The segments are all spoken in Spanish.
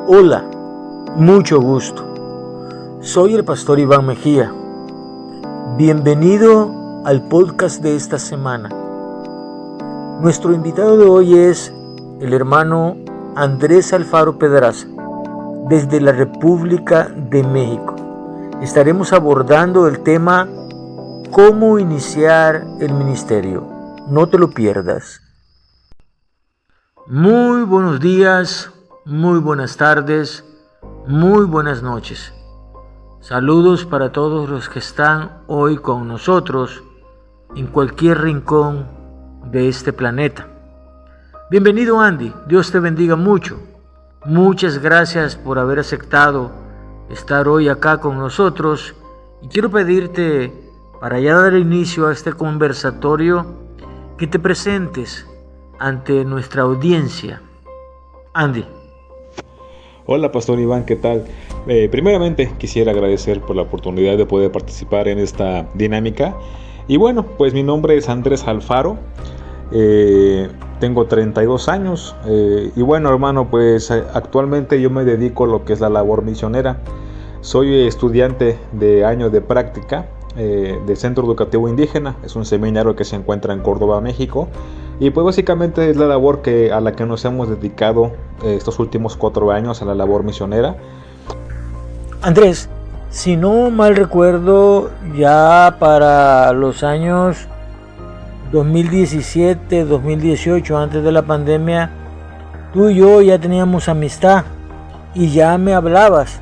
Hola, mucho gusto. Soy el pastor Iván Mejía. Bienvenido al podcast de esta semana. Nuestro invitado de hoy es el hermano Andrés Alfaro Pedraza, desde la República de México. Estaremos abordando el tema cómo iniciar el ministerio. No te lo pierdas. Muy buenos días, muy buenas tardes, muy buenas noches. Saludos para todos los que están hoy con nosotros en cualquier rincón de este planeta. Bienvenido, Andy, Dios te bendiga mucho. Muchas gracias por haber aceptado estar hoy acá con nosotros y quiero pedirte, para ya dar inicio a este conversatorio, que te presentes ante nuestra audiencia. Andy. Hola, Pastor Iván, ¿qué tal? Primeramente quisiera agradecer por la oportunidad de poder participar en esta dinámica. Y bueno, pues mi nombre es Andrés Alfaro, tengo 32 años y bueno, hermano, pues actualmente yo me dedico a lo que es la labor misionera. Soy estudiante de año de práctica del Centro Educativo Indígena. Es un seminario que se encuentra en Córdoba, México. Y pues básicamente es la labor a la que nos hemos dedicado estos últimos 4 años, a la labor misionera. Andrés, si no mal recuerdo, ya para los años 2017, 2018, antes de la pandemia, tú y yo ya teníamos amistad y ya me hablabas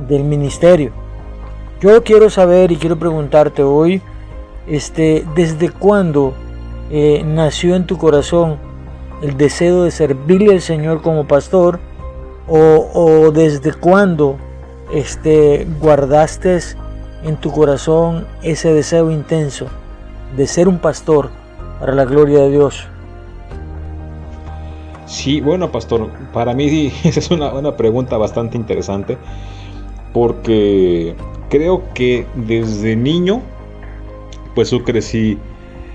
del ministerio. Yo quiero saber y quiero preguntarte hoy, ¿desde cuándo nació en tu corazón el deseo de servirle al Señor como pastor? ¿O desde cuándo guardaste en tu corazón ese deseo intenso de ser un pastor para la gloria de Dios? Sí, bueno, pastor, para mí esa es una pregunta bastante interesante, porque creo que desde niño pues yo crecí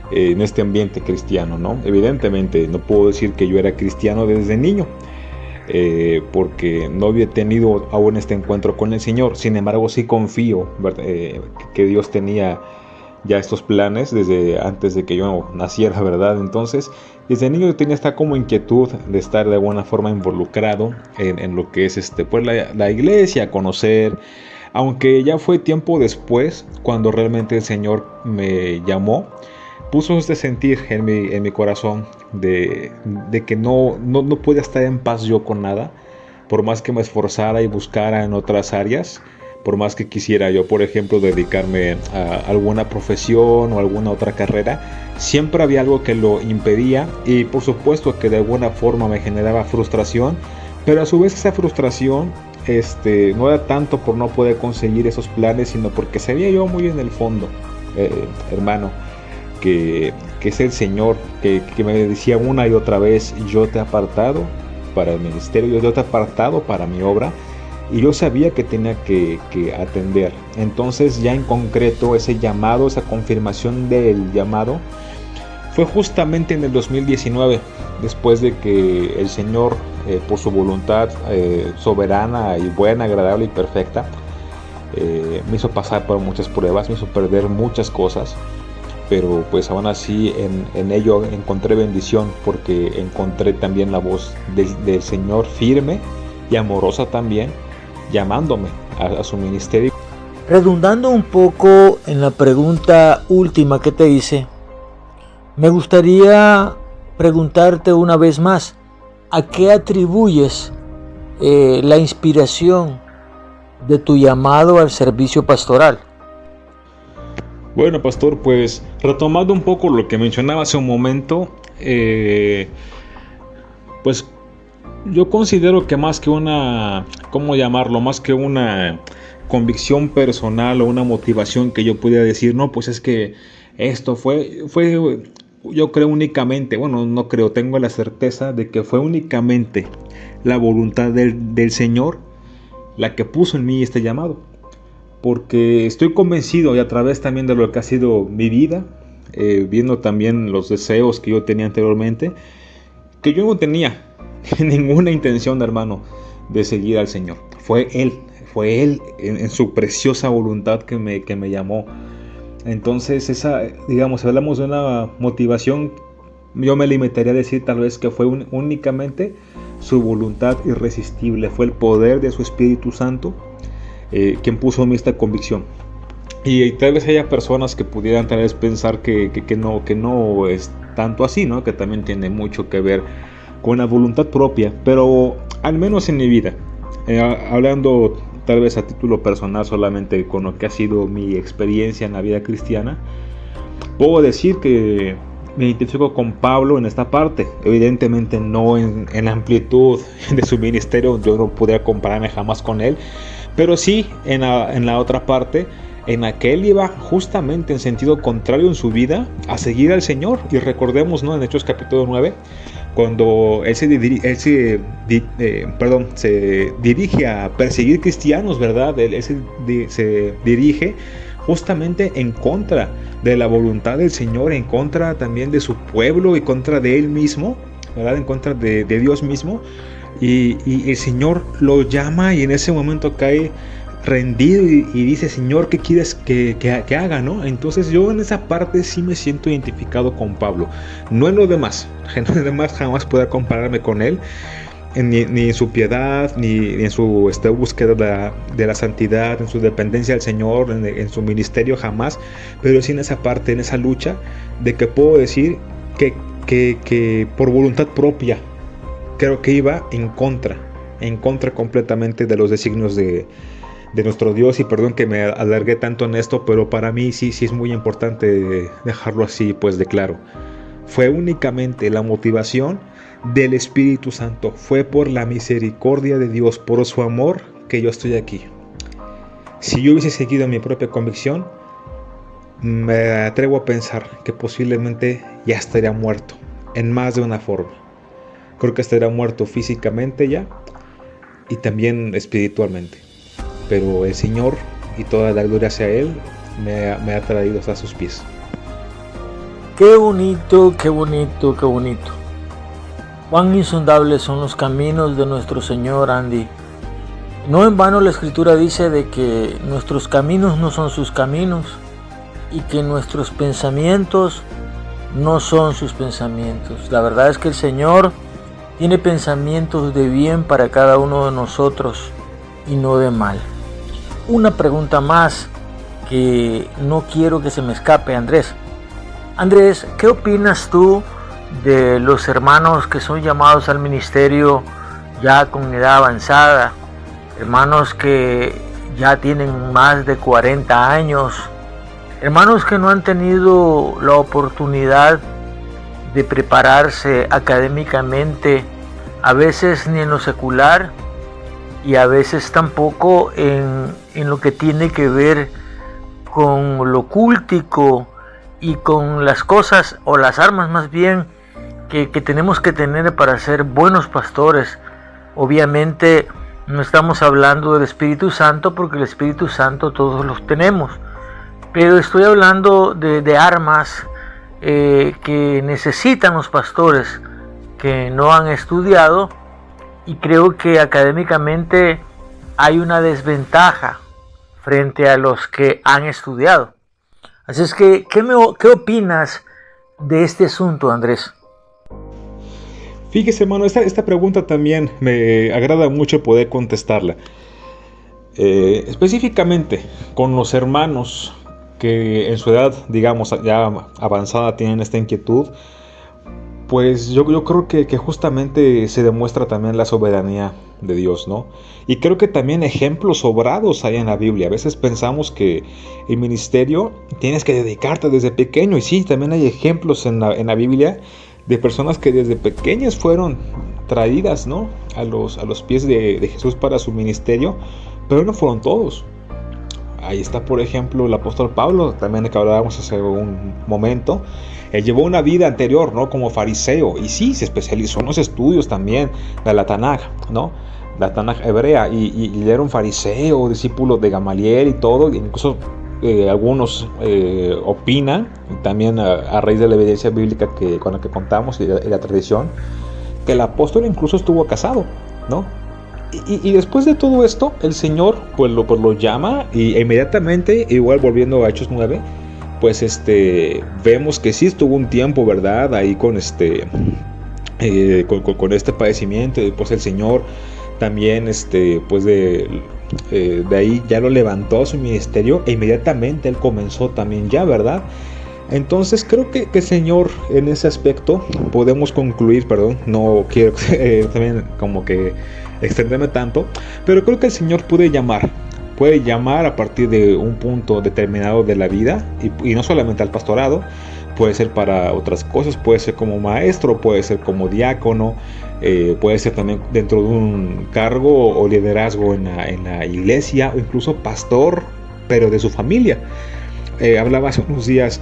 en este ambiente cristiano, ¿no? Evidentemente no puedo decir que yo era cristiano desde niño, porque no había tenido aún este encuentro con el Señor. Sin embargo, sí confío que Dios tenía ya estos planes desde antes de que yo naciera, ¿verdad? Entonces, desde niño yo tenía esta como inquietud de estar de alguna forma involucrado en lo que es pues la iglesia, conocer. Aunque ya fue tiempo después, cuando realmente el Señor me llamó, puso este sentir en mi corazón de que no podía estar en paz yo con nada, por más que me esforzara y buscara en otras áreas, por más que quisiera yo, por ejemplo, dedicarme a alguna profesión o alguna otra carrera, siempre había algo que lo impedía y por supuesto que de alguna forma me generaba frustración, pero a su vez esa frustración no era tanto por no poder conseguir esos planes, sino porque sabía yo muy en el fondo, hermano, que es el Señor que me decía una y otra vez: yo te he apartado para el ministerio, yo te he apartado para mi obra, y yo sabía que tenía que atender. Entonces ya en concreto ese llamado, esa confirmación del llamado fue justamente en el 2019, después de que el Señor, por su voluntad soberana y buena, agradable y perfecta, me hizo pasar por muchas pruebas, me hizo perder muchas cosas, pero pues aún así en ello encontré bendición, porque encontré también la voz del Señor firme y amorosa también, llamándome a su ministerio. Redundando un poco en la pregunta última que te hice, me gustaría preguntarte una vez más, ¿a qué atribuyes la inspiración de tu llamado al servicio pastoral? Bueno, pastor, pues retomando un poco lo que mencionaba hace un momento, pues yo considero que más que más que una convicción personal o una motivación que yo pudiera decir, no, pues es que esto fue yo creo únicamente, no creo, tengo la certeza de que fue únicamente la voluntad del Señor la que puso en mí este llamado, porque estoy convencido, y a través también de lo que ha sido mi vida, viendo también los deseos que yo tenía anteriormente, que yo no tenía ninguna intención, hermano, de seguir al Señor. Fue Él en su preciosa voluntad que me llamó. Entonces, digamos, si hablamos de una motivación, yo me limitaría a decir tal vez que fue únicamente su voluntad irresistible, fue el poder de su Espíritu Santo quien puso en mí esta convicción. Y tal vez haya personas que pudieran tal vez pensar que no es tanto así, ¿no? Que también tiene mucho que ver con la voluntad propia, pero al menos en mi vida, hablando tal vez a título personal solamente con lo que ha sido mi experiencia en la vida cristiana, puedo decir que me identifico con Pablo en esta parte. Evidentemente no en la amplitud de su ministerio, yo no podría compararme jamás con él, pero sí en la otra parte, en la que él iba justamente en sentido contrario en su vida a seguir al Señor. Y recordemos, ¿no?, en Hechos capítulo 9, cuando él se dirige a perseguir cristianos, ¿verdad? Él se dirige justamente en contra de la voluntad del Señor, en contra también de su pueblo y contra de él mismo, ¿verdad? En contra de Dios mismo. Y el Señor lo llama y en ese momento cae rendido y dice: Señor, ¿qué quieres que haga, no? Entonces yo en esa parte sí me siento identificado con Pablo, no en lo demás. En lo demás jamás pueda compararme con él, ni en su piedad, ni en su búsqueda de la santidad, en su dependencia al Señor, en su ministerio, jamás. Pero sí en esa parte, en esa lucha, de que puedo decir que por voluntad propia creo que iba en contra completamente de los designios de nuestro Dios. Y perdón que me alargué tanto en esto, pero para mí sí es muy importante dejarlo así pues de claro. Fue únicamente la motivación del Espíritu Santo, fue por la misericordia de Dios, por su amor, que yo estoy aquí. Si yo hubiese seguido mi propia convicción, me atrevo a pensar que posiblemente ya estaría muerto en más de una forma. Creo que estaría muerto físicamente ya y también espiritualmente. Pero el Señor, y toda la gloria sea Él, me ha traído hasta sus pies. Qué bonito, qué bonito, qué bonito. Cuán insondables son los caminos de nuestro Señor, Andy. No en vano la Escritura dice de que nuestros caminos no son sus caminos y que nuestros pensamientos no son sus pensamientos. La verdad es que el Señor tiene pensamientos de bien para cada uno de nosotros y no de mal. Una pregunta más que no quiero que se me escape, Andrés. Andrés, ¿qué opinas tú de los hermanos que son llamados al ministerio ya con edad avanzada? Hermanos que ya tienen más de 40 años, hermanos que no han tenido la oportunidad de prepararse académicamente, a veces ni en lo secular y a veces tampoco en lo que tiene que ver con lo cultico y con las cosas o las armas más bien que tenemos que tener para ser buenos pastores. Obviamente no estamos hablando del Espíritu Santo, porque el Espíritu Santo todos los tenemos, pero estoy hablando de armas que necesitan los pastores que no han estudiado, y creo que académicamente hay una desventaja frente a los que han estudiado. Así es que, ¿qué opinas de este asunto, Andrés? Fíjese, hermano, esta pregunta también me agrada mucho poder contestarla. Específicamente con los hermanos que en su edad, digamos, ya avanzada tienen esta inquietud, pues yo creo que justamente se demuestra también la soberanía de Dios, ¿no? Y creo que también ejemplos sobrados hay en la Biblia. A veces pensamos que el ministerio tienes que dedicarte desde pequeño, y sí, también hay ejemplos en la Biblia de personas que desde pequeñas fueron traídas, ¿no?, a los pies de Jesús para su ministerio, pero no fueron todos. Ahí está, por ejemplo, el apóstol Pablo, también que hablábamos hace un momento. Él llevó una vida anterior, ¿no?, como fariseo, y sí, se especializó en los estudios también de la Tanaj, ¿no?, la Tanaj hebrea, y era un fariseo, discípulo de Gamaliel y todo. Incluso algunos opinan, también a raíz de la evidencia bíblica con la que contamos y la tradición, que el apóstol incluso estuvo casado, ¿no? Y después de todo esto, el Señor pues lo llama e inmediatamente, igual volviendo a Hechos 9, pues vemos que sí estuvo un tiempo, ¿verdad? Ahí con con este padecimiento. Y pues el Señor también pues de ahí ya lo levantó a su ministerio e inmediatamente él comenzó también ya, ¿verdad? Entonces creo que el Señor en ese aspecto podemos concluir, perdón, no quiero también como que extenderme tanto, pero creo que el Señor puede llamar a partir de un punto determinado de la vida y no solamente al pastorado, puede ser para otras cosas, puede ser como maestro, puede ser como diácono, puede ser también dentro de un cargo o liderazgo en la iglesia o incluso pastor, pero de su familia. Hablaba hace unos días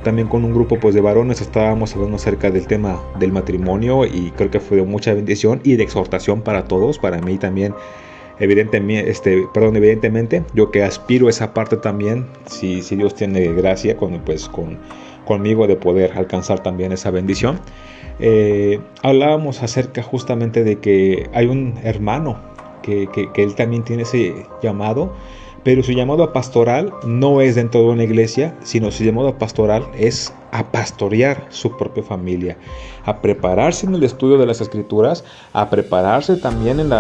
también con un grupo pues de varones, estábamos hablando acerca del tema del matrimonio y creo que fue de mucha bendición y de exhortación para todos, para mí también, evidentemente, yo que aspiro a esa parte también, si Dios tiene gracia conmigo de poder alcanzar también esa bendición. Hablábamos acerca justamente de que hay un hermano que él también tiene ese llamado, pero su llamado a pastoral no es dentro de una iglesia, sino su llamado a pastoral es a pastorear su propia familia, a prepararse en el estudio de las Escrituras, a prepararse también en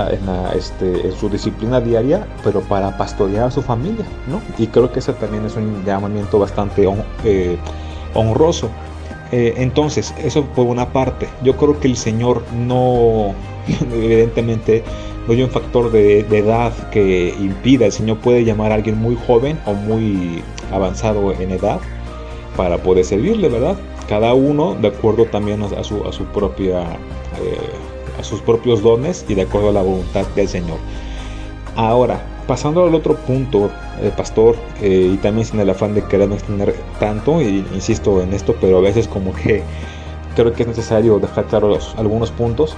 su disciplina diaria, pero para pastorear a su familia, ¿no? Y creo que ese también es un llamamiento bastante honroso. Entonces, eso por una parte. Yo creo que el Señor no, evidentemente, no hay un factor de edad que impida. El Señor puede llamar a alguien muy joven o muy avanzado en edad para poder servirle, ¿verdad? Cada uno de acuerdo también a sus propios dones y de acuerdo a la voluntad del Señor. Ahora, pasando al otro punto, pastor, y también sin el afán de quererme extender tanto, y insisto en esto, pero a veces como que creo que es necesario dejar claros algunos puntos.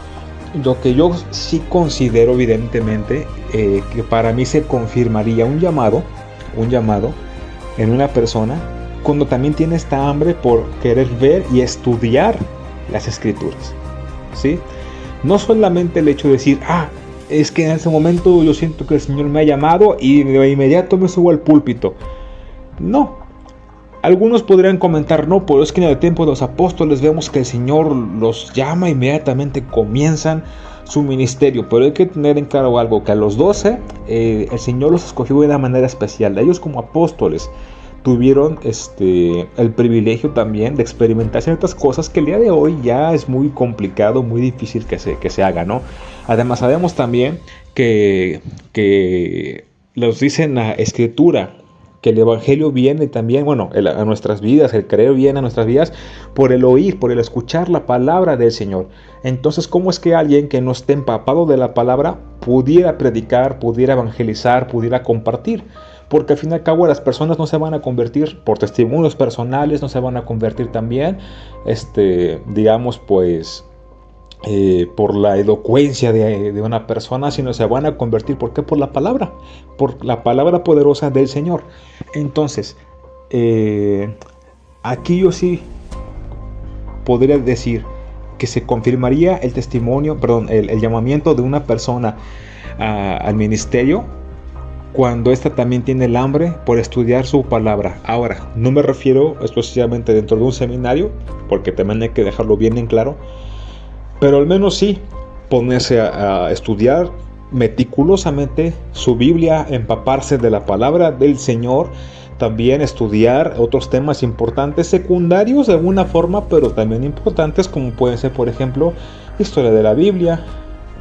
Lo que yo sí considero evidentemente que para mí se confirmaría un llamado en una persona cuando también tiene esta hambre por querer ver y estudiar las Escrituras, ¿sí? No solamente el hecho de decir, es que en ese momento yo siento que el Señor me ha llamado y de inmediato me subo al púlpito. No. Algunos podrían comentar, no, pero es que en el tiempo de los apóstoles vemos que el Señor los llama e inmediatamente comienzan su ministerio. Pero hay que tener en claro algo, que a los 12 el Señor los escogió de una manera especial. Ellos como apóstoles tuvieron el privilegio también de experimentar ciertas cosas que el día de hoy ya es muy complicado, muy difícil que se haga, ¿no? Además sabemos también que nos dice en la Escritura que el Evangelio viene también, a nuestras vidas, el creer viene a nuestras vidas por el oír, por el escuchar la palabra del Señor. Entonces, ¿cómo es que alguien que no esté empapado de la palabra pudiera predicar, pudiera evangelizar, pudiera compartir? Porque al fin y al cabo las personas no se van a convertir por testimonios personales, no se van a convertir también, por la elocuencia de una persona, sino se van a convertir, ¿por qué? Por la palabra poderosa del Señor. Entonces, aquí yo sí podría decir que se confirmaría el llamamiento de una persona al ministerio cuando ésta también tiene el hambre por estudiar su palabra. Ahora, no me refiero exclusivamente dentro de un seminario, porque también hay que dejarlo bien en claro, pero al menos sí ponerse a estudiar meticulosamente su Biblia, empaparse de la palabra del Señor, también estudiar otros temas importantes, secundarios de alguna forma, pero también importantes, como pueden ser, por ejemplo, historia de la Biblia,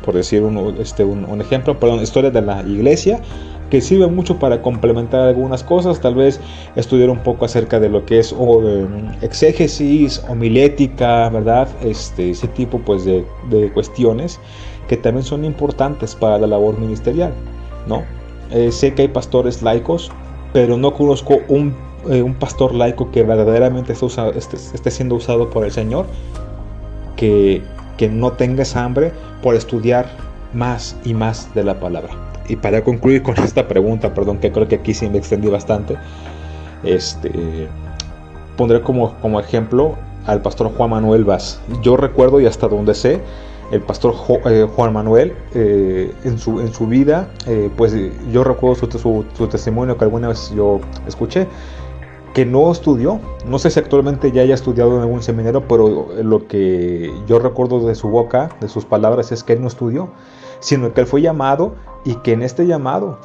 por decir un ejemplo, historia de la iglesia, que sirve mucho para complementar algunas cosas, tal vez estudiar un poco acerca de lo que es exégesis, homilética, ¿verdad? Ese tipo pues de cuestiones que también son importantes para la labor ministerial, ¿no? Sé que hay pastores laicos, pero no conozco un pastor laico que verdaderamente esté siendo usado por el Señor, que no tenga esa hambre por estudiar más y más de la palabra. Y para concluir con esta pregunta, que creo que aquí sí me extendí bastante, pondré como ejemplo al pastor Juan Manuel Vaz. Yo recuerdo, y hasta donde sé, el pastor Juan Manuel, en su vida, pues yo recuerdo su testimonio que alguna vez yo escuché, que no estudió. No sé si actualmente ya haya estudiado en algún seminario, pero lo que yo recuerdo de su boca, de sus palabras, es que él no estudió, sino que él fue llamado, y que en este llamado,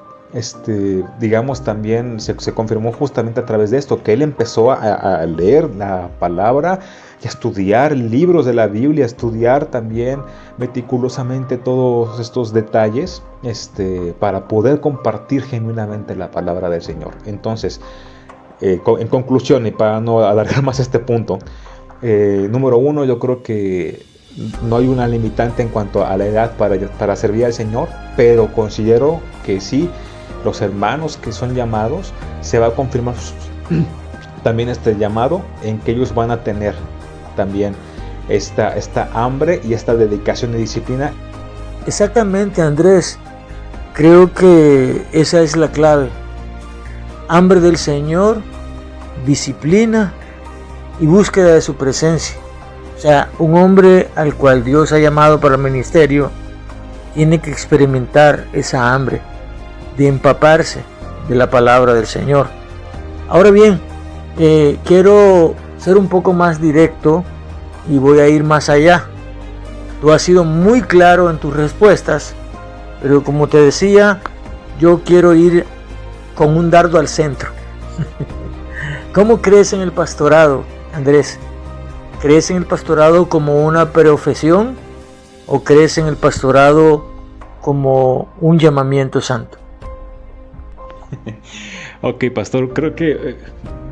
digamos, también se confirmó justamente a través de esto, que él empezó a leer la palabra y a estudiar libros de la Biblia, a estudiar también meticulosamente todos estos detalles, para poder compartir genuinamente la palabra del Señor. Entonces, en conclusión, y para no alargar más este punto, número uno, yo creo que no hay una limitante en cuanto a la edad para servir al Señor, pero considero que sí, los hermanos que son llamados, se va a confirmar también este llamado, en que ellos van a tener también esta hambre y esta dedicación y disciplina. Exactamente, Andrés, creo que esa es la clave: hambre del Señor, disciplina y búsqueda de su presencia. O sea, un hombre al cual Dios ha llamado para el ministerio tiene que experimentar esa hambre de empaparse de la palabra del Señor. Ahora bien, quiero ser un poco más directo y voy a ir más allá. Tú has sido muy claro en tus respuestas, pero como te decía, yo quiero ir con un dardo al centro. ¿Cómo crees en el pastorado, Andrés? ¿Crees en el pastorado como una profesión o crees en el pastorado como un llamamiento santo? Ok, pastor, creo que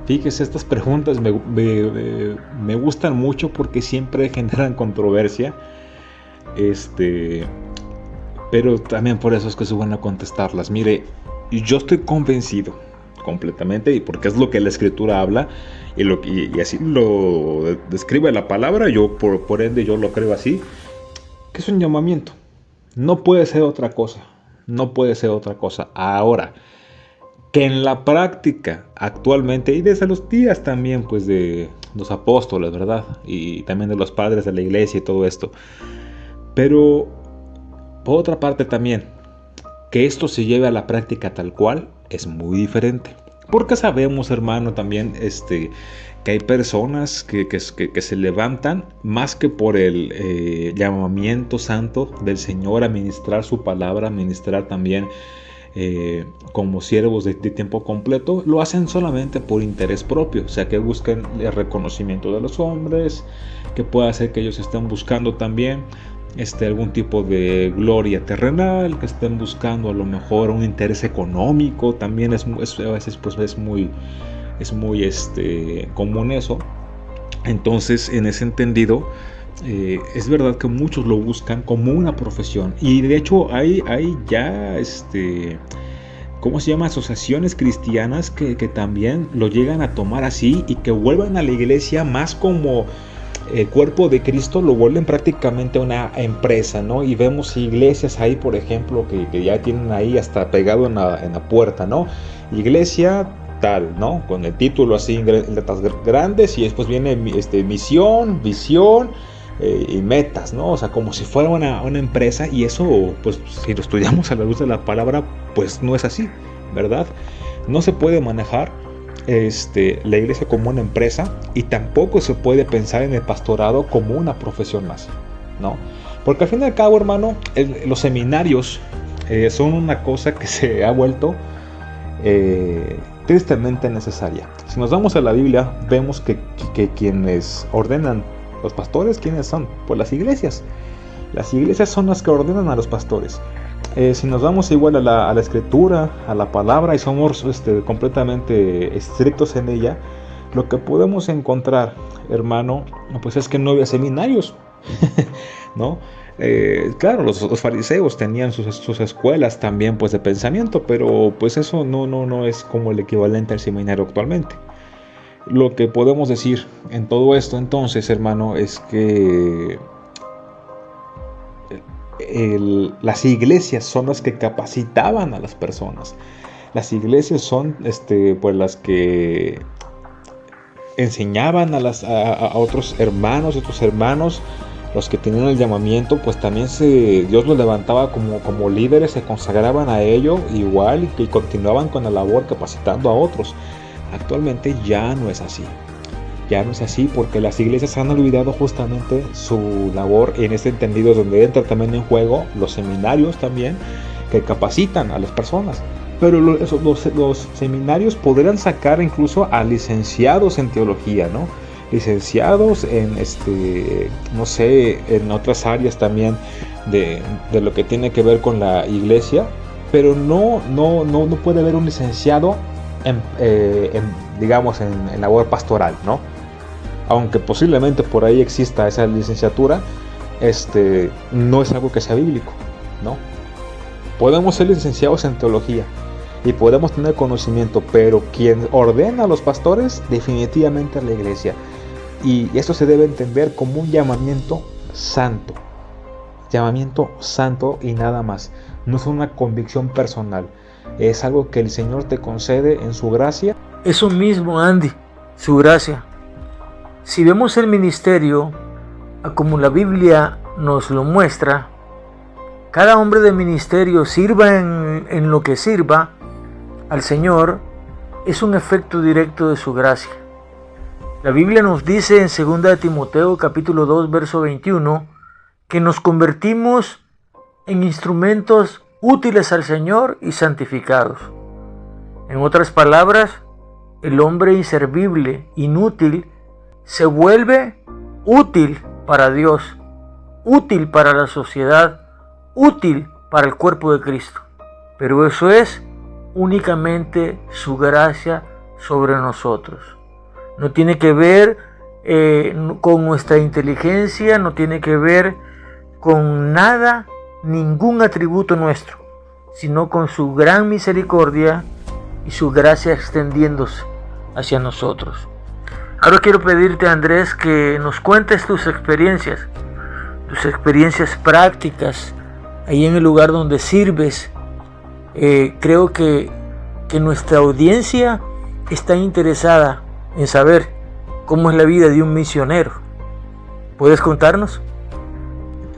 fíjese, estas preguntas me gustan mucho porque siempre generan controversia, pero también por eso es que se van a contestarlas. Mire, yo estoy convencido completamente, y porque es lo que la Escritura habla, y así lo describe la palabra, yo por ende yo lo creo así, que es un llamamiento. No puede ser otra cosa. No puede ser otra cosa. Ahora, que en la práctica actualmente, y desde los días también pues de los apóstoles, ¿verdad? Y también de los padres de la iglesia y todo esto. Pero por otra parte también, que esto se lleve a la práctica tal cual es muy diferente. Porque sabemos, hermano, también que hay personas que se levantan más que por el llamamiento santo del Señor a ministrar su palabra, a ministrar también como siervos de tiempo completo, lo hacen solamente por interés propio, o sea, que busquen el reconocimiento de los hombres, que pueda ser que ellos estén buscando también algún tipo de gloria terrenal, que estén buscando a lo mejor un interés económico, también a veces pues es muy común eso. Entonces, en ese entendido, es verdad que muchos lo buscan como una profesión, y de hecho hay ya ¿cómo se llama? Asociaciones cristianas que también lo llegan a tomar así, y que vuelvan a la iglesia más como el cuerpo de Cristo, lo vuelven prácticamente una empresa, ¿no? Y vemos iglesias ahí, por ejemplo, que ya tienen ahí hasta pegado en la puerta, ¿no? Iglesia tal, ¿no? Con el título así en letras grandes, y después viene misión, visión y metas, ¿no? O sea, como si fuera una empresa, y eso, pues, si lo estudiamos a la luz de la palabra, pues no es así, ¿verdad? No se puede manejar la iglesia como una empresa, y tampoco se puede pensar en el pastorado como una profesión más, ¿no? Porque al fin y al cabo, hermano, los seminarios son una cosa que se ha vuelto tristemente necesaria. Si nos vamos a la Biblia, vemos que quienes ordenan los pastores, ¿quiénes son? Pues las iglesias. Las iglesias son las que ordenan a los pastores. Si nos vamos igual a la escritura, a la palabra, y somos completamente estrictos en ella, lo que podemos encontrar, hermano, pues es que no había seminarios, ¿no? Claro, los fariseos tenían sus escuelas también, pues, de pensamiento, pero pues eso no es como el equivalente al seminario actualmente. Lo que podemos decir en todo esto, entonces, hermano, es que las iglesias son las que capacitaban a las personas. Las iglesias son pues las que enseñaban a otros hermanos los que tenían el llamamiento, pues también Dios los levantaba como líderes, se consagraban a ello igual y continuaban con la labor capacitando a otros. Actualmente ya no es así. Ya no es así porque las iglesias han olvidado justamente su labor en este entendido, donde entra también en juego los seminarios también que capacitan a las personas. Pero los seminarios podrán sacar incluso a licenciados en teología, ¿no? Licenciados en no sé, en otras áreas también de lo que tiene que ver con la iglesia, pero no puede haber un licenciado digamos en labor pastoral, ¿no? Aunque posiblemente por ahí exista esa licenciatura, no es algo que sea bíblico, ¿no? Podemos ser licenciados en teología y podemos tener conocimiento, pero quien ordena a los pastores definitivamente es la iglesia. Y esto se debe entender como un llamamiento santo y nada más. No es una convicción personal, es algo que el Señor te concede en su gracia. Eso mismo, Andy, su gracia. Si vemos el ministerio como la Biblia nos lo muestra, cada hombre de ministerio, sirva en lo que sirva al Señor, es un efecto directo de su gracia. La Biblia nos dice en 2 de Timoteo capítulo 2 verso 21 que nos convertimos en instrumentos útiles al Señor y santificados. En otras palabras, el hombre inservible, inútil, se vuelve útil para Dios, útil para la sociedad, útil para el cuerpo de Cristo. Pero eso es únicamente su gracia sobre nosotros. No tiene que ver con nuestra inteligencia, no tiene que ver con nada, ningún atributo nuestro, sino con su gran misericordia y su gracia extendiéndose hacia nosotros. Ahora quiero pedirte, Andrés, que nos cuentes tus experiencias prácticas ahí en el lugar donde sirves. Creo que nuestra audiencia está interesada en saber cómo es la vida de un misionero. ¿Puedes contarnos?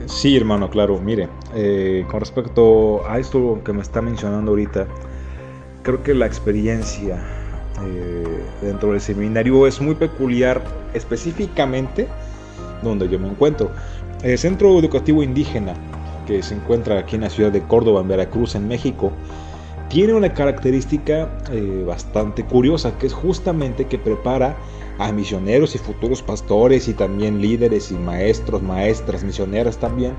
Sí, hermano, claro. Mire, con respecto a esto que me está mencionando ahorita, creo que la experiencia dentro del seminario es muy peculiar, específicamente donde yo me encuentro. El Centro Educativo Indígena, que se encuentra aquí en la ciudad de Córdoba, en Veracruz, en México, tiene una característica bastante curiosa, que es justamente que prepara a misioneros y futuros pastores y también líderes y maestros, maestras, misioneras también.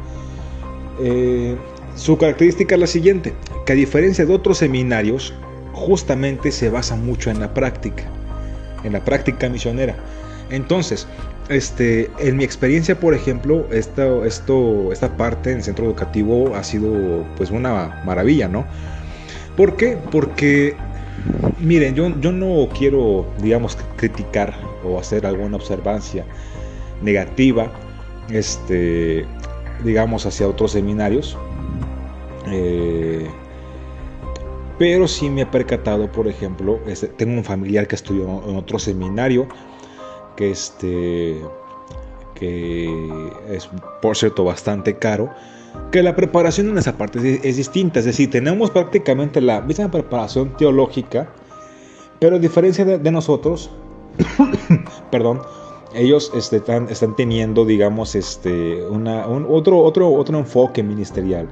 Su característica es la siguiente, que a diferencia de otros seminarios, justamente se basa mucho en la práctica misionera. Entonces, en mi experiencia, por ejemplo, esta parte en el centro educativo ha sido pues una maravilla, ¿no? ¿Por qué? Porque, miren, yo no quiero, digamos, criticar o hacer alguna observancia negativa, digamos, hacia otros seminarios, pero sí me he percatado, por ejemplo, tengo un familiar que estudió en otro seminario, que es, por cierto, bastante caro, que la preparación en esa parte es distinta. Es decir, tenemos prácticamente la misma preparación teológica, pero a diferencia de nosotros, perdón, ellos están teniendo, digamos, otro enfoque ministerial.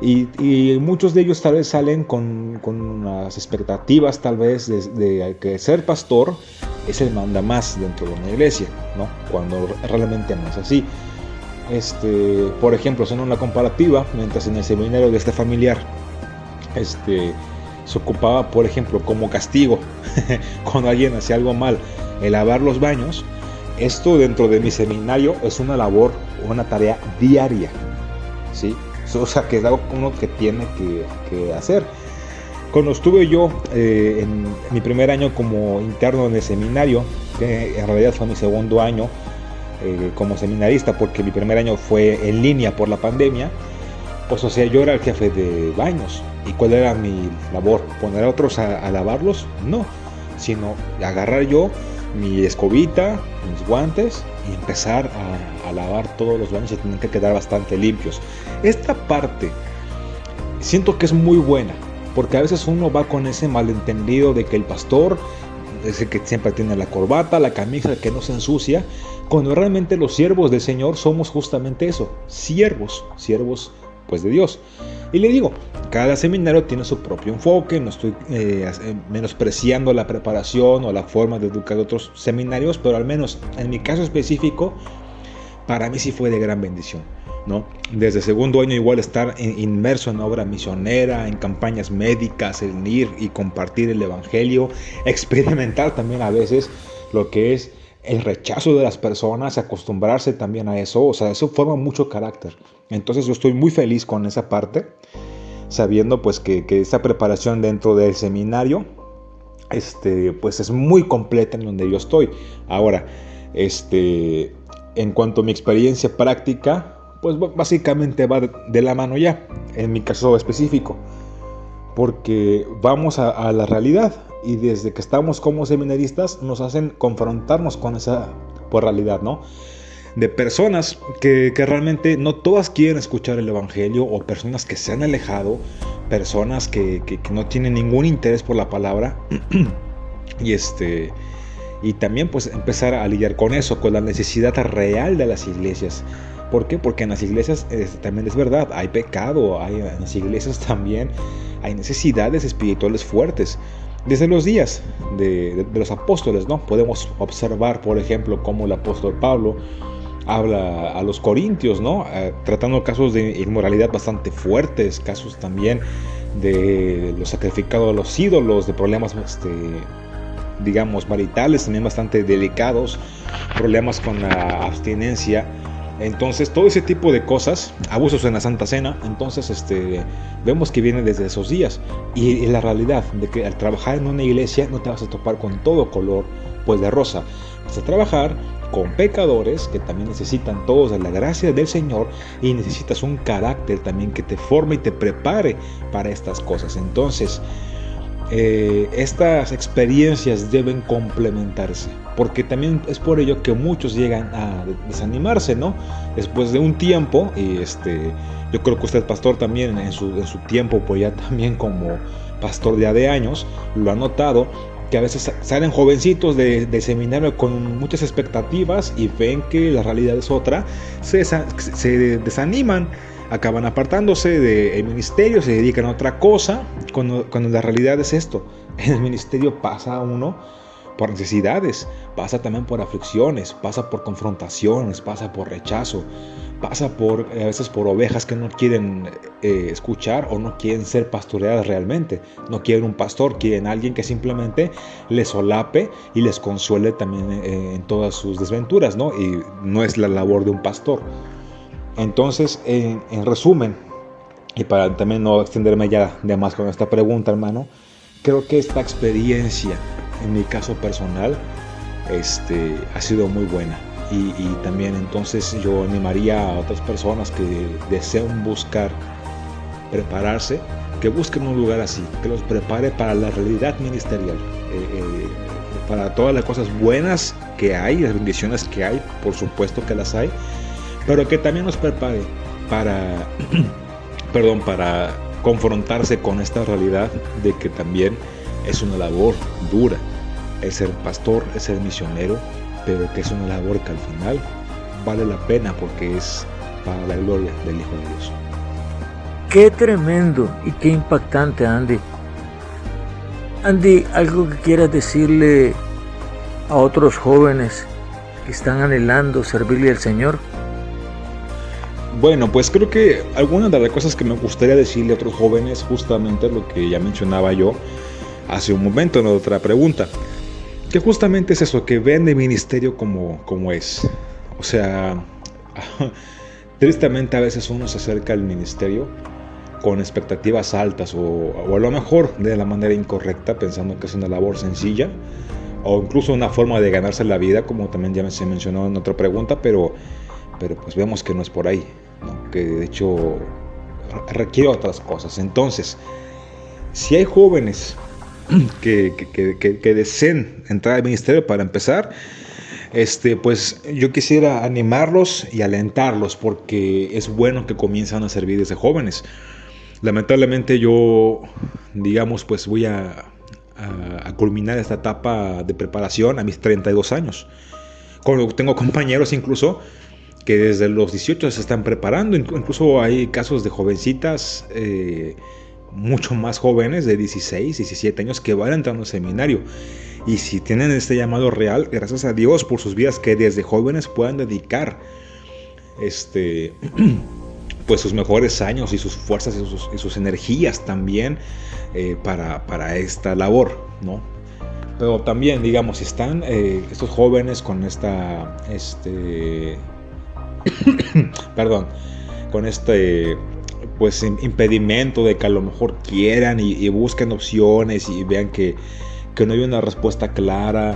Y muchos de ellos tal vez salen con unas expectativas tal vez de que ser pastor es el manda más dentro de una iglesia, ¿no? Cuando realmente no es así. Por ejemplo, haciendo una comparativa, mientras en el seminario de este familiar se ocupaba, por ejemplo, como castigo cuando alguien hacía algo mal, el lavar los baños, esto dentro de mi seminario es una labor, una tarea diaria, ¿sí? O sea, que es algo uno que tiene que hacer. Cuando estuve yo en mi primer año como interno en el seminario, que en realidad fue mi segundo año como seminarista, porque mi primer año fue en línea por la pandemia, pues o sea, yo era el jefe de baños. ¿Y cuál era mi labor? ¿Poner a otros a lavarlos? No, sino agarrar yo mi escobita, mis guantes y empezar a lavar todos los baños y tienen que quedar bastante limpios. Esta parte siento que es muy buena, porque a veces uno va con ese malentendido de que el pastor es el que siempre tiene la corbata, la camisa, que no se ensucia, cuando realmente los siervos del Señor somos justamente eso, siervos pues de Dios. Y le digo, cada seminario tiene su propio enfoque, no estoy menospreciando la preparación o la forma de educar de otros seminarios, pero al menos en mi caso específico, para mí sí fue de gran bendición, ¿no? Desde segundo año igual estar inmerso en obra misionera, en campañas médicas, en ir y compartir el evangelio, experimentar también a veces lo que es el rechazo de las personas, acostumbrarse también a eso, o sea, eso forma mucho carácter. Entonces yo estoy muy feliz con esa parte, sabiendo pues que esa preparación dentro del seminario pues es muy completa en donde yo estoy. Ahora, en cuanto a mi experiencia práctica, pues básicamente va de la mano ya, en mi caso específico, porque vamos a la realidad y desde que estamos como seminaristas nos hacen confrontarnos con esa realidad, ¿no? De personas que realmente no todas quieren escuchar el evangelio, o personas que se han alejado, personas que no tienen ningún interés por la palabra y también pues empezar a lidiar con eso, con la necesidad real de las iglesias. ¿Por qué? Porque en las iglesias también es verdad, hay pecado, en las iglesias también hay necesidades espirituales fuertes. Desde los días de los apóstoles, ¿no? Podemos observar, por ejemplo, cómo el apóstol Pablo habla a los corintios, ¿no? Tratando casos de inmoralidad bastante fuertes, casos también de los sacrificados a los ídolos, de problemas digamos maritales también bastante delicados, problemas con la abstinencia. Entonces todo ese tipo de cosas, abusos en la Santa Cena, entonces vemos que viene desde esos días. Y la realidad de que al trabajar en una iglesia no te vas a topar con todo color pues de rosa, vas a trabajar con pecadores que también necesitan todos de la gracia del Señor, y necesitas un carácter también que te forme y te prepare para estas cosas. Entonces estas experiencias deben complementarse, porque también es por ello que muchos llegan a desanimarse, ¿no? Después de un tiempo, y yo creo que usted, pastor, también en su tiempo, pues ya también como pastor de años, lo ha notado, que a veces salen jovencitos de seminario con muchas expectativas y ven que la realidad es otra, se desaniman, acaban apartándose del ministerio, se dedican a otra cosa, cuando la realidad es esto. En el ministerio pasa uno por necesidades, pasa también por aflicciones, pasa por confrontaciones, pasa por rechazo, pasa a veces por ovejas que no quieren escuchar o no quieren ser pastoreadas realmente, no quieren un pastor, quieren alguien que simplemente les solape y les consuele también en todas sus desventuras, ¿no? Y no es la labor de un pastor. Entonces, en resumen, y para también no extenderme ya de más con esta pregunta, hermano, creo que esta experiencia, en mi caso personal, ha sido muy buena. Y también entonces yo animaría a otras personas que desean buscar prepararse, que busquen un lugar así, que los prepare para la realidad ministerial, para todas las cosas buenas que hay, las bendiciones que hay, por supuesto que las hay, pero que también nos prepare para confrontarse con esta realidad de que también es una labor dura el ser pastor, el ser misionero, pero que es una labor que al final vale la pena porque es para la gloria del Hijo de Dios. Qué tremendo y qué impactante, Andy. Andy, ¿algo que quieras decirle a otros jóvenes que están anhelando servirle al Señor? Bueno, pues creo que algunas de las cosas que me gustaría decirle a otros jóvenes, justamente lo que ya mencionaba yo hace un momento en otra pregunta, que justamente es eso, que vean el ministerio como es. O sea, tristemente a veces uno se acerca al ministerio con expectativas altas o a lo mejor de la manera incorrecta, pensando que es una labor sencilla o incluso una forma de ganarse la vida, como también ya se mencionó en otra pregunta, pero pues vemos que no es por ahí, ¿no? Que de hecho requiere otras cosas. Entonces, si hay jóvenes que deseen entrar al ministerio, para empezar, Pues yo quisiera animarlos y alentarlos porque es bueno que comiencen a servir desde jóvenes. Lamentablemente yo, digamos, pues voy a culminar esta etapa de preparación a mis 32 años. Tengo compañeros incluso que desde los 18 se están preparando. Incluso hay casos de jovencitas mucho más jóvenes, de 16, 17 años, que van entrando al seminario. Y si tienen este llamado real, gracias a Dios por sus vidas, que desde jóvenes puedan dedicar pues sus mejores años y sus fuerzas y sus energías también para esta labor, ¿no? Pero también, digamos, si están estos jóvenes con con pues impedimento de que a lo mejor quieran y busquen opciones y vean que no hay una respuesta clara,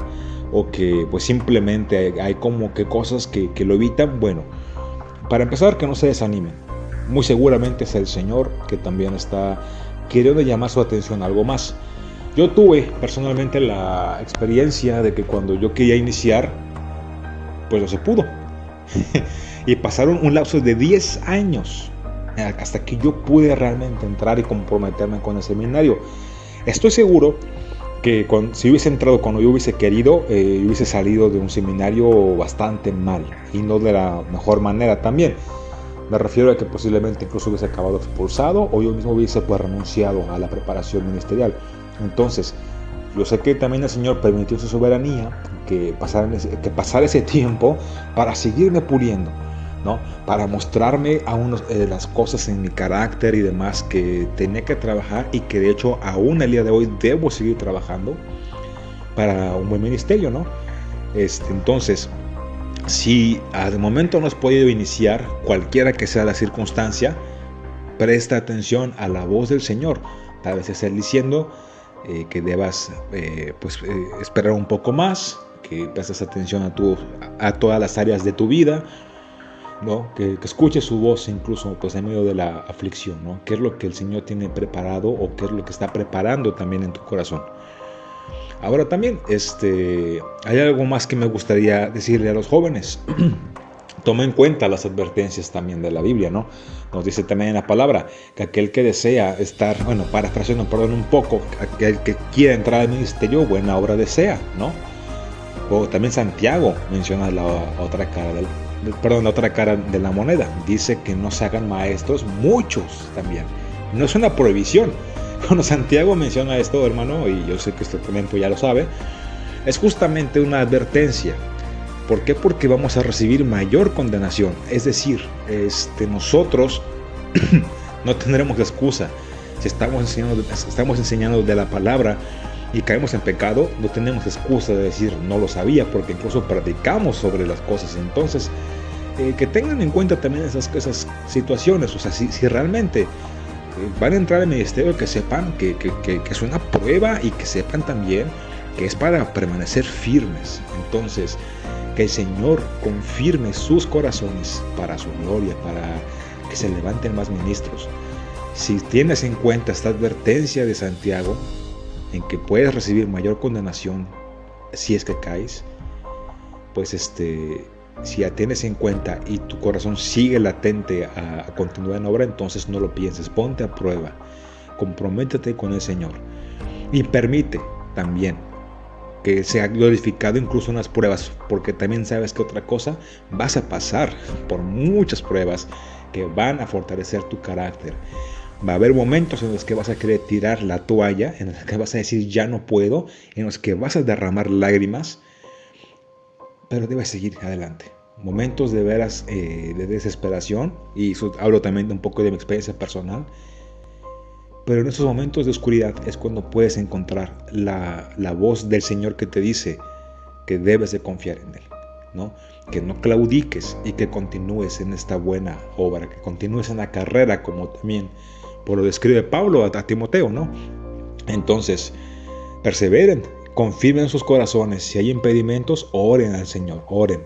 o que pues simplemente hay como que cosas que lo evitan. Bueno, para empezar, que no se desanimen. Muy seguramente es el Señor que también está queriendo llamar su atención a algo más. Yo tuve personalmente la experiencia de que cuando yo quería iniciar, pues no se pudo. Y pasaron un lapso de 10 años hasta que yo pude realmente entrar y comprometerme con el seminario. Estoy seguro que si hubiese entrado cuando yo hubiese querido, hubiese salido de un seminario bastante mal, y no de la mejor manera también. Me refiero a que posiblemente incluso hubiese acabado expulsado, o yo mismo hubiese pues renunciado a la preparación ministerial. Entonces, yo sé que también el Señor permitió su soberanía que pasara ese tiempo para seguirme puliendo, ¿no? Para mostrarme aún las cosas en mi carácter y demás que tenía que trabajar, y que de hecho aún el día de hoy debo seguir trabajando para un buen ministerio, ¿no? Entonces, si al momento no has podido iniciar, cualquiera que sea la circunstancia, presta atención a la voz del Señor. Tal vez es Él diciendo que debas esperar un poco más, que prestes atención a todas las áreas de tu vida, ¿no? Que escuches su voz incluso pues en medio de la aflicción, ¿no? ¿Qué es lo que el Señor tiene preparado, o qué es lo que está preparando también en tu corazón? Ahora también hay algo más que me gustaría decirle a los jóvenes. Toma en cuenta las advertencias también de la Biblia, ¿no? Nos dice también en la palabra que aquel que desea parafraseando un poco, aquel que quiera entrar al ministerio, buena obra desea, ¿no? O también Santiago menciona la otra cara de la moneda. Dice que no se hagan maestros muchos también. No es una prohibición. Cuando Santiago menciona esto, hermano, y yo sé que usted también ya lo sabe, es justamente una advertencia. ¿Por qué? Porque vamos a recibir mayor condenación. Es decir, nosotros no tendremos excusa. Si estamos enseñando de la palabra y caemos en pecado, no tenemos excusa de decir no lo sabía, porque incluso predicamos sobre las cosas. Entonces, que tengan en cuenta también esas situaciones. O sea, si realmente van a entrar al ministerio, que sepan que es una prueba, y que sepan también que es para permanecer firmes. Entonces, que el Señor confirme sus corazones para su gloria, para que se levanten más ministros. Si tienes en cuenta esta advertencia de Santiago, en que puedes recibir mayor condenación si es que caes, pues si la tienes en cuenta y tu corazón sigue latente a continuar en obra, entonces no lo pienses, ponte a prueba, comprométete con el Señor, y permite también que sea glorificado incluso en las pruebas, porque también sabes que otra cosa, vas a pasar por muchas pruebas que van a fortalecer tu carácter. Va a haber momentos en los que vas a querer tirar la toalla, en los que vas a decir ya no puedo, en los que vas a derramar lágrimas, pero debes seguir adelante. Momentos de veras de desesperación, y eso hablo también de un poco de mi experiencia personal. Pero en esos momentos de oscuridad es cuando puedes encontrar la voz del Señor que te dice que debes de confiar en Él, ¿no? Que no claudiques y que continúes en esta buena obra, que continúes en la carrera, como también lo describe Pablo a Timoteo, ¿no? Entonces, perseveren, confirmen sus corazones. Si hay impedimentos, oren al Señor, oren.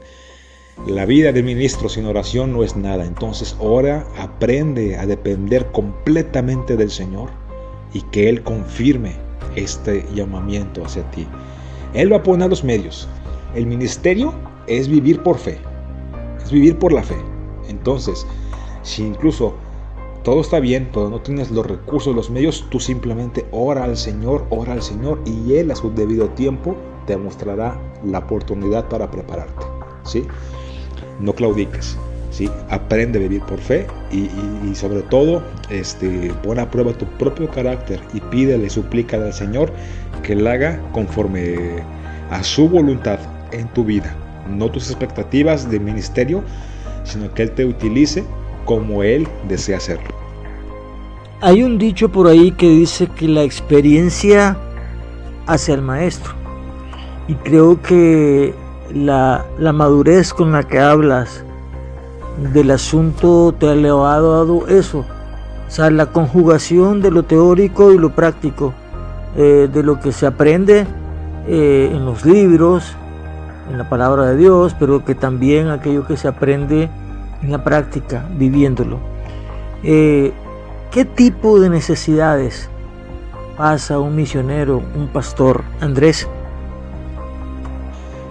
La vida de ministro sin oración no es nada. Entonces ora, aprende a depender completamente del Señor, y que Él confirme este llamamiento hacia ti. Él va a poner los medios. El ministerio es vivir por fe, es vivir por la fe. Entonces, si incluso todo está bien, pero no tienes los recursos, los medios, tú simplemente ora al Señor, y Él a su debido tiempo te mostrará la oportunidad para prepararte, ¿sí? No claudiques, ¿sí? Aprende a vivir por fe y sobre todo pon a prueba tu propio carácter y pídele, suplícale al Señor que Él haga conforme a su voluntad en tu vida, no tus expectativas de ministerio, sino que Él te utilice como Él desea hacerlo. Hay un dicho por ahí que dice que la experiencia hace al maestro, y creo que la madurez con la que hablas del asunto te ha dado eso, o sea, la conjugación de lo teórico y lo práctico, de lo que se aprende en los libros, en la palabra de Dios, pero que también aquello que se aprende en la práctica, viviéndolo. ¿Qué tipo de necesidades pasa un misionero, un pastor, Andrés?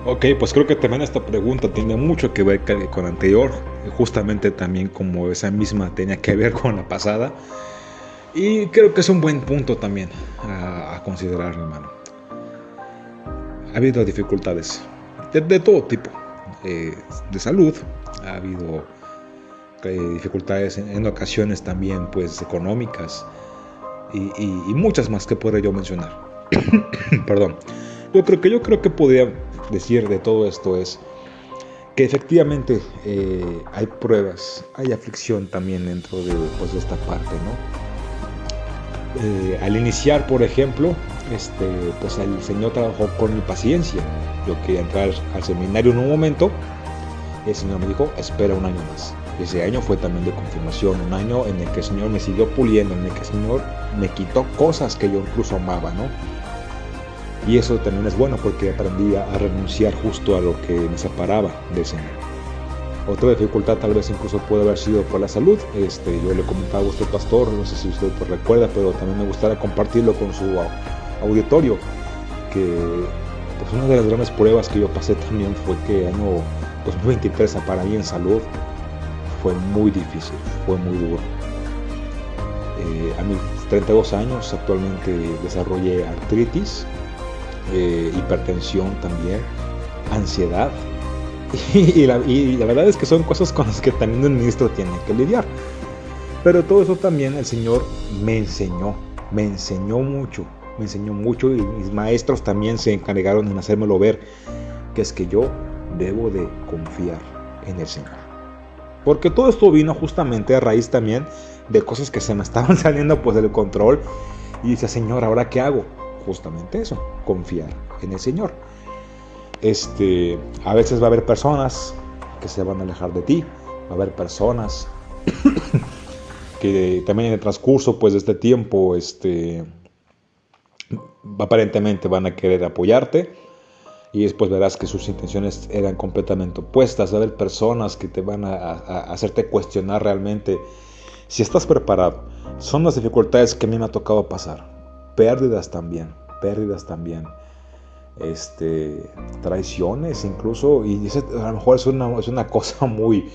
Ok, pues creo que también esta pregunta tiene mucho que ver con la anterior, justamente también como esa misma tenía que ver con la pasada, y creo que es un buen punto también a considerar, hermano. Ha habido dificultades de todo tipo, de salud, ha habido dificultades en ocasiones también pues económicas y muchas más que podría yo mencionar. Perdón. Yo creo que podría decir de todo esto es que efectivamente hay pruebas, hay aflicción también dentro de esta parte, ¿no? Al iniciar, por ejemplo, pues el Señor trabajó con mi paciencia. Yo quería entrar al seminario en un momento, y el Señor me dijo, espera un año más. Ese año fue también de confirmación, un año en el que el Señor me siguió puliendo, en el que el Señor me quitó cosas que yo incluso amaba, ¿no? Y eso también es bueno porque aprendí a renunciar justo a lo que me separaba del Señor. Otra dificultad tal vez incluso puede haber sido por la salud. Yo le comentaba a usted, pastor, no sé si usted pues recuerda, pero también me gustaría compartirlo con su auditorio, que pues una de las grandes pruebas que yo pasé también fue que el año 2023 para mí en salud fue muy difícil, fue muy duro. A mis 32 años actualmente desarrollé artritis, hipertensión también, ansiedad, y la verdad es que son cosas con las que también el ministro tiene que lidiar. Pero todo eso también el Señor me enseñó mucho, y mis maestros también se encargaron en hacérmelo ver, que es que yo debo de confiar en el Señor. Porque todo esto vino justamente a raíz también de cosas que se me estaban saliendo pues del control, y dice, Señor, ¿ahora qué hago? Justamente eso, confiar en el Señor. A veces va a haber personas que se van a alejar de ti, va a haber personas que también en el transcurso pues de este tiempo aparentemente van a querer apoyarte, y después verás que sus intenciones eran completamente opuestas. Va a haber personas que te van a hacerte cuestionar realmente si estás preparado. Son las dificultades que a mí me ha tocado pasar. Pérdidas también, traiciones incluso, y a lo mejor es una cosa muy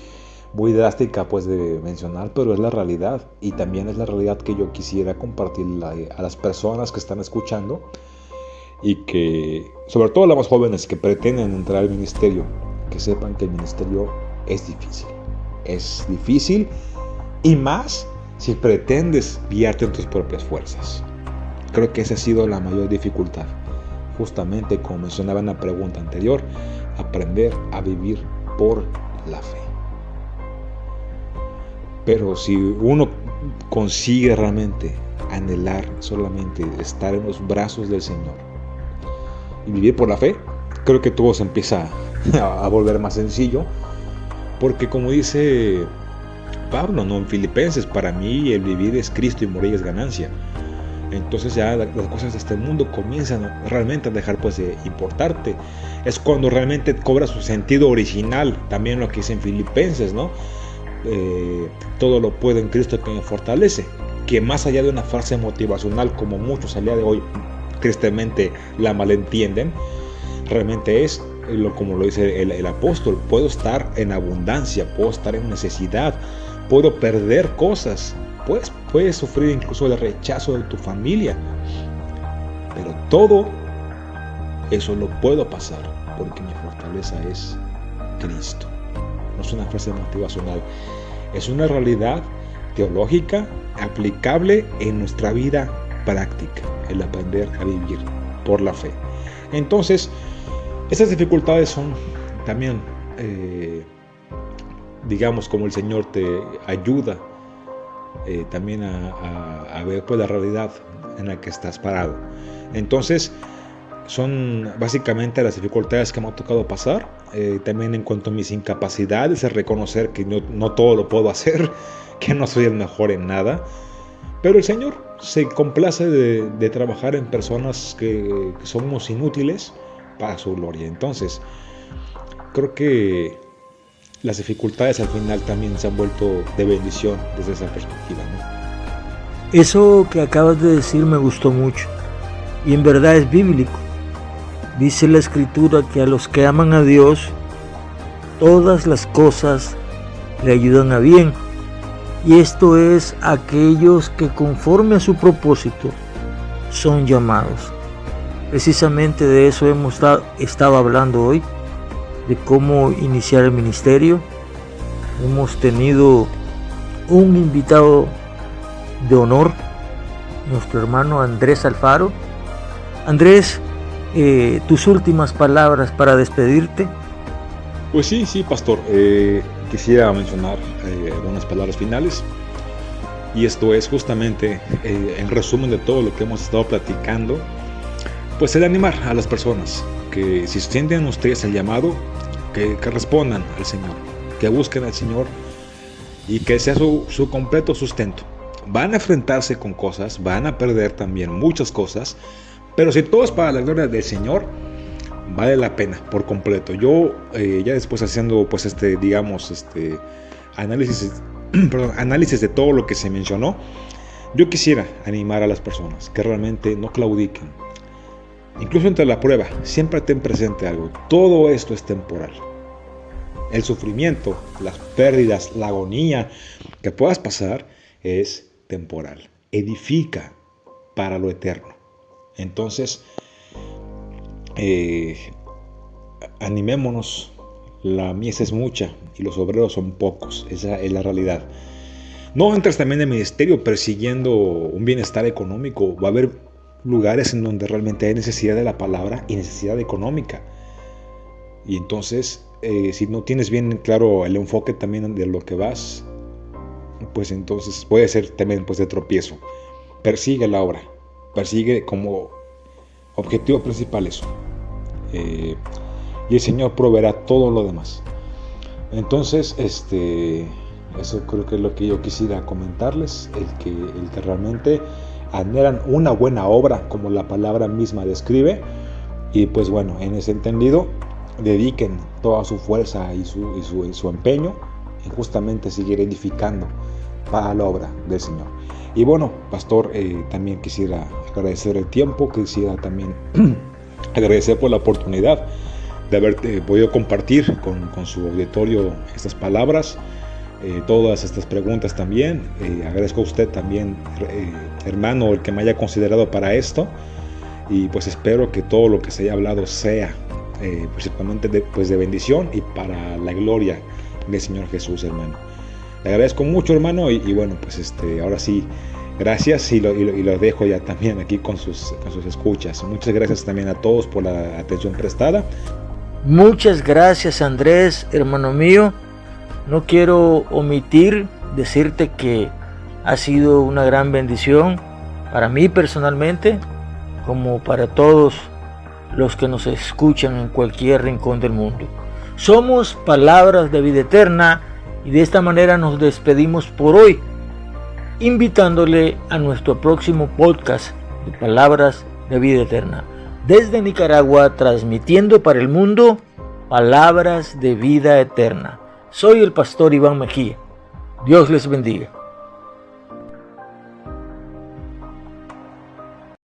drástica pues de mencionar, pero es la realidad, y también es la realidad que yo quisiera compartir a las personas que están escuchando, y que sobre todo las más jóvenes que pretenden entrar al ministerio, que sepan que el ministerio es difícil, y más si pretendes guiarte en tus propias fuerzas. Creo que esa ha sido la mayor dificultad, justamente como mencionaba en la pregunta anterior, aprender a vivir por la fe. Pero si uno consigue realmente anhelar solamente estar en los brazos del Señor y vivir por la fe, creo que todo se empieza a volver más sencillo, porque como dice Pablo, ¿no?, en Filipenses, para mí el vivir es Cristo y morir es ganancia. Entonces ya las cosas de este mundo comienzan realmente a dejar pues de importarte. Es cuando realmente cobra su sentido original, también lo que dice en Filipenses, ¿no? Todo lo puedo en Cristo que me fortalece, que más allá de una frase motivacional como muchos al día de hoy tristemente la malentienden, realmente es como lo dice el apóstol, puedo estar en abundancia, puedo estar en necesidad, puedo perder cosas, puedes sufrir incluso el rechazo de tu familia, pero todo eso lo puedo pasar porque mi fortaleza es Cristo. No es una frase motivacional, es una realidad teológica aplicable en nuestra vida práctica, el aprender a vivir por la fe. Entonces, estas dificultades son también, digamos, como el Señor te ayuda también a ver pues la realidad en la que estás parado. Entonces, son básicamente las dificultades que me ha tocado pasar. También en cuanto a mis incapacidades, es reconocer que no todo lo puedo hacer, que no soy el mejor en nada. Pero el Señor se complace de trabajar en personas que somos inútiles para su gloria. Entonces, creo que las dificultades al final también se han vuelto de bendición desde esa perspectiva, ¿no? Eso que acabas de decir me gustó mucho y en verdad es bíblico. Dice la Escritura que a los que aman a Dios, todas las cosas le ayudan a bien. Y esto es aquellos que conforme a su propósito son llamados. Precisamente de eso hemos estado hablando hoy, de cómo iniciar el ministerio. Hemos tenido un invitado de honor, nuestro hermano Andrés Alfaro. Andrés, tus últimas palabras para despedirte. Pues sí, pastor. Quisiera mencionar algunas palabras finales. Y esto es justamente en resumen de todo lo que hemos estado platicando. Pues el animar a las personas que si sienten ustedes el llamado, que respondan al Señor, que busquen al Señor y que sea su completo sustento. Van a enfrentarse con cosas, van a perder también muchas cosas, pero si todo es para la gloria del Señor, vale la pena por completo. Yo ya después haciendo pues análisis de todo lo que se mencionó, yo quisiera animar a las personas que realmente no claudiquen. Incluso entre la prueba, siempre ten presente algo. Todo esto es temporal. El sufrimiento, las pérdidas, la agonía que puedas pasar es temporal. Edifica para lo eterno. Entonces, animémonos. La mies es mucha y los obreros son pocos. Esa es la realidad. No entres también en el ministerio persiguiendo un bienestar económico. Va a haber lugares en donde realmente hay necesidad de la palabra y necesidad económica. Y entonces, si no tienes bien claro el enfoque también de lo que vas, pues entonces puede ser también pues de tropiezo. Persigue la obra. Persigue como objetivo principal eso. Y el Señor proveerá todo lo demás. Entonces, eso creo que es lo que yo quisiera comentarles. El que realmente anhelan una buena obra, como la palabra misma describe. Y pues bueno, en ese entendido, dediquen toda su fuerza y su empeño en justamente seguir edificando para la obra del Señor. Y bueno, pastor, también quisiera agradecer el tiempo, quisiera también agradecer por la oportunidad de haber podido compartir con su auditorio estas palabras, todas estas preguntas también. Agradezco a usted también, hermano, el que me haya considerado para esto, y pues espero que todo lo que se haya hablado sea principalmente de bendición y para la gloria del Señor Jesús, hermano. Le agradezco mucho, hermano, y bueno, pues ahora sí, gracias, y lo dejo ya también aquí con sus escuchas. Muchas gracias también a todos por la atención prestada. Muchas gracias, Andrés, hermano mío. No quiero omitir decirte que ha sido una gran bendición para mí personalmente, como para todos los que nos escuchan en cualquier rincón del mundo. Somos Palabras de Vida Eterna, y de esta manera nos despedimos por hoy, invitándole a nuestro próximo podcast de Palabras de Vida Eterna. Desde Nicaragua, transmitiendo para el mundo Palabras de Vida Eterna. Soy el pastor Iván Mejía. Dios les bendiga.